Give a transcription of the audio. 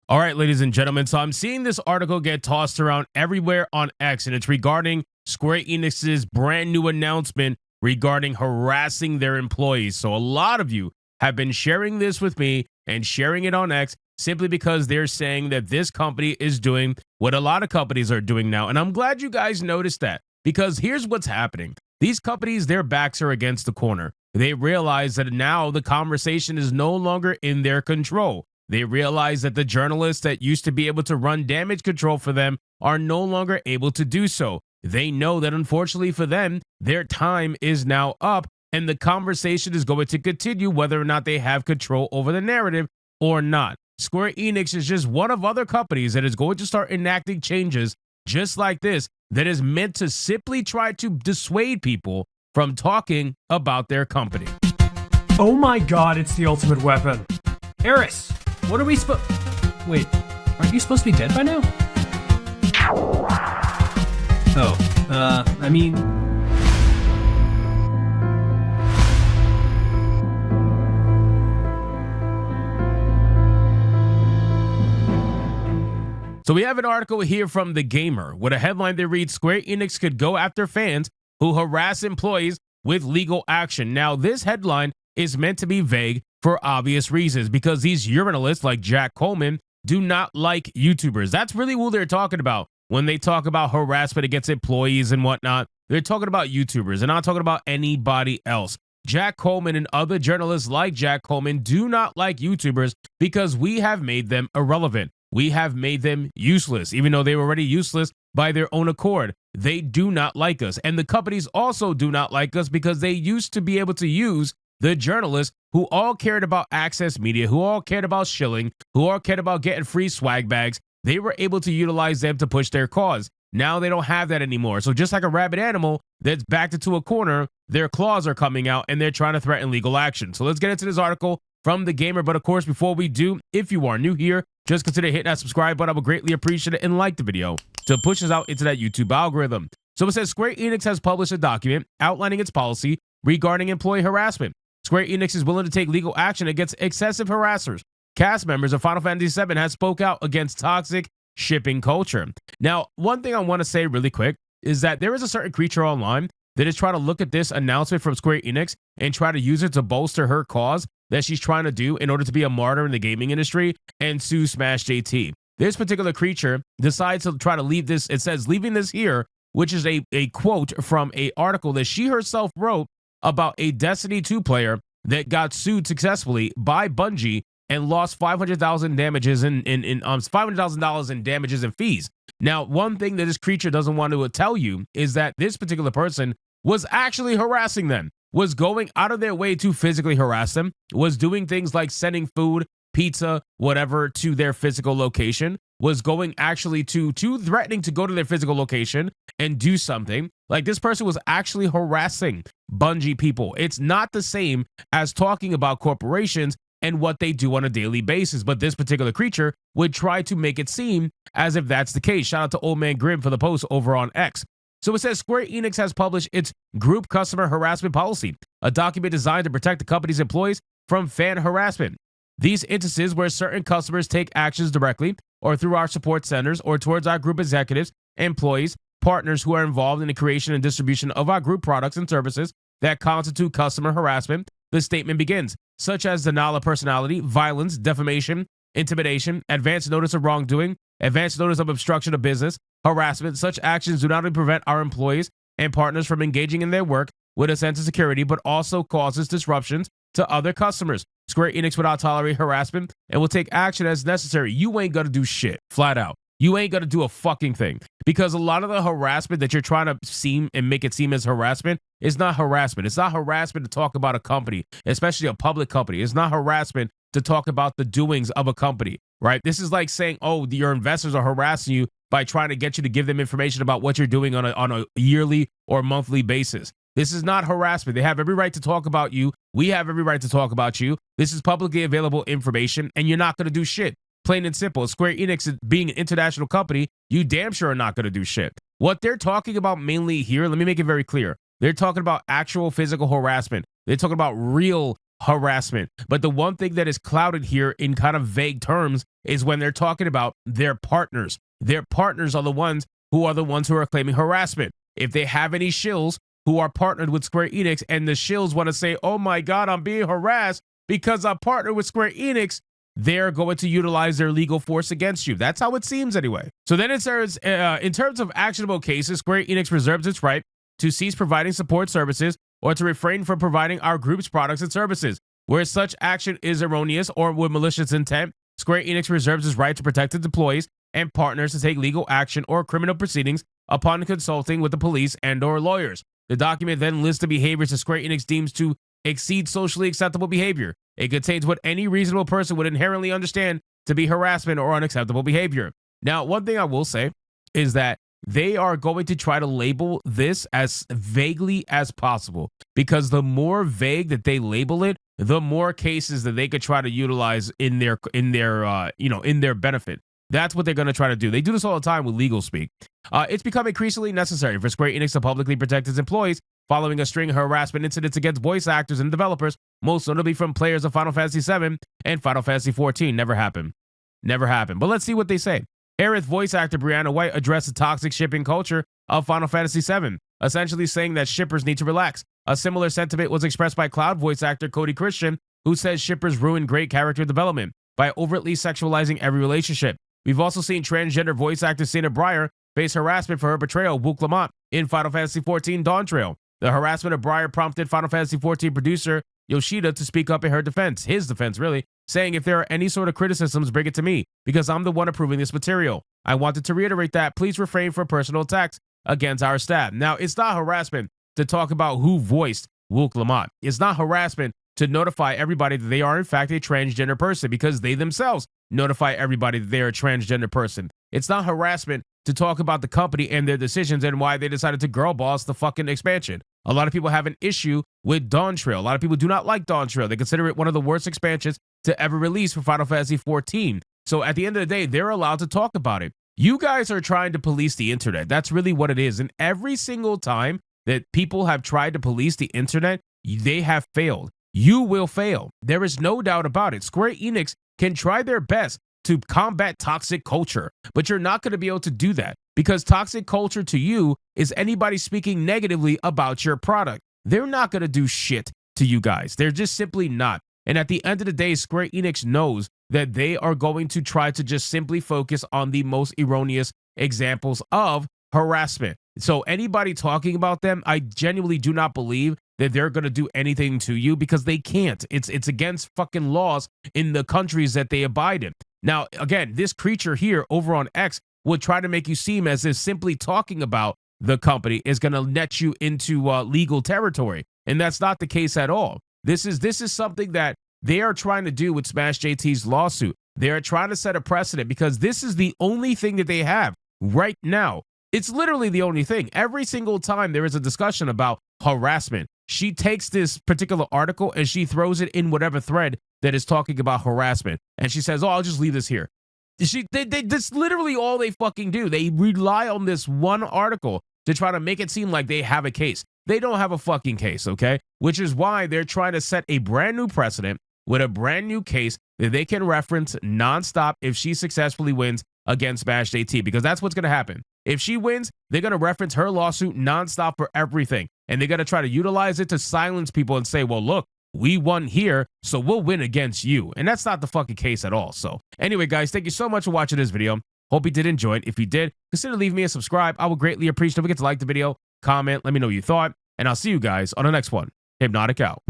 All right, ladies and gentlemen, so I'm seeing this article get tossed around everywhere on X, and it's regarding Square Enix's brand new announcement regarding harassing their employees. So a lot of you have been sharing this with me and sharing it on X simply because they're saying that this company is doing what a lot of companies are doing now. And I'm glad you guys noticed that, because here's what's happening. These companies, their backs are against the corner. They realize that now the conversation is no longer in their control. They realize that the journalists that used to be able to run damage control for them are no longer able to do so. They know that unfortunately for them, their time is now up, and the conversation is going to continue whether or not they have control over the narrative or not. Square Enix is just one of other companies that is going to start enacting changes just like this that is meant to simply try to dissuade people from talking about their company. Oh my god, it's the ultimate weapon. Eris, what are we supposed... Wait, aren't you supposed to be dead by now? Oh, I mean... So we have an article here from The Gamer with a headline that reads, Square Enix could go after fans who harass employees with legal action. Now, this headline is meant to be vague for obvious reasons, because these journalists like Jack Coleman do not like YouTubers. That's really who they're talking about when they talk about harassment against employees and whatnot. They're talking about YouTubers. They're not talking about anybody else. Jack Coleman and other journalists like Jack Coleman do not like YouTubers because we have made them irrelevant. We have made them useless, even though they were already useless by their own accord. They do not like us. And the companies also do not like us because they used to be able to use the journalists who all cared about Access Media, who all cared about shilling, who all cared about getting free swag bags. They were able to utilize them to push their cause. Now they don't have that anymore. So just like a rabid animal that's backed into a corner, their claws are coming out and they're trying to threaten legal action. So let's get into this article from The Gamer. But of course, before we do, if you are new here, just consider hitting that subscribe button. I would greatly appreciate it, and like the video to push us out into that YouTube algorithm. So it says Square Enix has published a document outlining its policy regarding employee harassment. Square Enix is willing to take legal action against excessive harassers. Cast members of Final Fantasy VII has spoke out against toxic shipping culture. Now, one thing I want to say really quick is that there is a certain creature online that is trying to look at this announcement from Square Enix and try to use it to bolster her cause that she's trying to do in order to be a martyr in the gaming industry and sue Smash JT. This particular creature decides to try to leave this. It says, leaving this here, which is a quote from an article that she herself wrote about a Destiny 2 player that got sued successfully by Bungie and lost $500,000 damages in $500,000 in damages and fees. Now, one thing that this creature doesn't want to tell you is that this particular person was actually harassing them, was going out of their way to physically harass them, was doing things like sending food, pizza, whatever, to their physical location, was going actually to threatening to go to their physical location and do something. Like, this person was actually harassing Bungie people. It's not the same as talking about corporations and what they do on a daily basis, but this particular creature would try to make it seem as if that's the case. Shout out to Old Man Grim for the post over on X. So it says Square Enix has published its group customer harassment policy, a document designed to protect the company's employees from fan harassment. These instances where certain customers take actions directly or through our support centers or towards our group executives, employees, partners who are involved in the creation and distribution of our group products and services that constitute customer harassment. The statement begins, such as denial of personality, violence, defamation, intimidation, advance notice of wrongdoing, advance notice of obstruction of business, harassment. Such actions do not only prevent our employees and partners from engaging in their work with a sense of security, but also causes disruptions to other customers. Square Enix will not tolerate harassment and will take action as necessary. You ain't gonna do shit, flat out. You ain't gonna do a fucking thing, because a lot of the harassment that you're trying to seem and make it seem as harassment is not harassment. It's not harassment to talk about a company, especially a public company. It's not harassment to talk about the doings of a company, right? This is like saying, oh, your investors are harassing you by trying to get you to give them information about what you're doing on a yearly or monthly basis. This is not harassment. They have every right to talk about you. We have every right to talk about you. This is publicly available information, and you're not going to do shit. Plain and simple. Square Enix being an international company, you damn sure are not going to do shit. What they're talking about mainly here, let me make it very clear. They're talking about actual physical harassment. They're talking about real harassment. But the one thing that is clouded here in kind of vague terms is when they're talking about their partners. Their partners are the ones who are claiming harassment. If they have any shills who are partnered with Square Enix and the shills want to say, oh my God, I'm being harassed because I'm partnered with Square Enix, they're going to utilize their legal force against you. That's how it seems anyway. So then it says, in terms of actionable cases, Square Enix reserves its right to cease providing support services or to refrain from providing our group's products and services. Where such action is erroneous or with malicious intent, Square Enix reserves its right to protect its employees and partners to take legal action or criminal proceedings upon consulting with the police and or lawyers. The document then lists the behaviors that Square Enix deems to exceed socially acceptable behavior. It contains what any reasonable person would inherently understand to be harassment or unacceptable behavior. Now, one thing I will say is that they are going to try to label this as vaguely as possible, because the more vague that they label it, the more cases that they could try to utilize in their benefit. That's what they're going to try to do. They do this all the time with legal speak. It's become increasingly necessary for Square Enix to publicly protect its employees following a string of harassment incidents against voice actors and developers, most notably from players of Final Fantasy VII and Final Fantasy XIV. Never happened. But let's see what they say. Aerith voice actor Brianna White addressed the toxic shipping culture of Final Fantasy VII, essentially saying that shippers need to relax. A similar sentiment was expressed by Cloud voice actor Cody Christian, who says shippers ruin great character development by overtly sexualizing every relationship. We've also seen transgender voice actor Sienna Breyer face harassment for her portrayal of Wook Lamont in Final Fantasy XIV Dawn Trail. The harassment of Breyer prompted Final Fantasy XIV producer Yoshida to speak up in his defense, saying, if there are any sort of criticisms, bring it to me, because I'm the one approving this material. I wanted to reiterate that. Please refrain from personal attacks against our staff. Now, it's not harassment to talk about who voiced Wook Lamont. It's not harassment to notify everybody that they are, in fact, a transgender person, because they themselves notify everybody that they're a transgender person. It's not harassment to talk about the company and their decisions and why they decided to girl boss the fucking expansion. A lot of people have an issue with Dawn Trail. A lot of people do not like Dawn Trail. They consider it one of the worst expansions to ever release for Final Fantasy XIV. So at the end of the day, they're allowed to talk about it. You guys are trying to police the internet. That's really what it is. And every single time that people have tried to police the internet, they have failed. You will fail. There is no doubt about it. Square Enix can try their best to combat toxic culture, but you're not going to be able to do that, because toxic culture to you is anybody speaking negatively about your product. They're not going to do shit to you guys. They're just simply not. And at the end of the day, Square Enix knows that they are going to try to just simply focus on the most erroneous examples of harassment. So anybody talking about them, I genuinely do not believe that they're going to do anything to you, because they can't. It's against fucking laws in the countries that they abide in. Now, again, this creature here over on X would try to make you seem as if simply talking about the company is going to net you into legal territory. And that's not the case at all. This is something that they are trying to do with Smash JT's lawsuit. They are trying to set a precedent, because this is the only thing that they have right now. It's literally the only thing. Every single time there is a discussion about harassment, she takes this particular article and she throws it in whatever thread that is talking about harassment. And she says, oh, I'll just leave this here. That's literally all they fucking do. They rely on this one article to try to make it seem like they have a case. They don't have a fucking case, okay? Which is why they're trying to set a brand new precedent with a brand new case that they can reference nonstop if she successfully wins against Smash JT, because that's what's going to happen. If she wins, they're going to reference her lawsuit nonstop for everything. And they're going to try to utilize it to silence people and say, well, look, we won here, so we'll win against you. And that's not the fucking case at all. So anyway, guys, thank you so much for watching this video. Hope you did enjoy it. If you did, consider leaving me a subscribe. I would greatly appreciate it. Don't forget to like the video, comment, let me know what you thought, and I'll see you guys on the next one. Hypnotic out.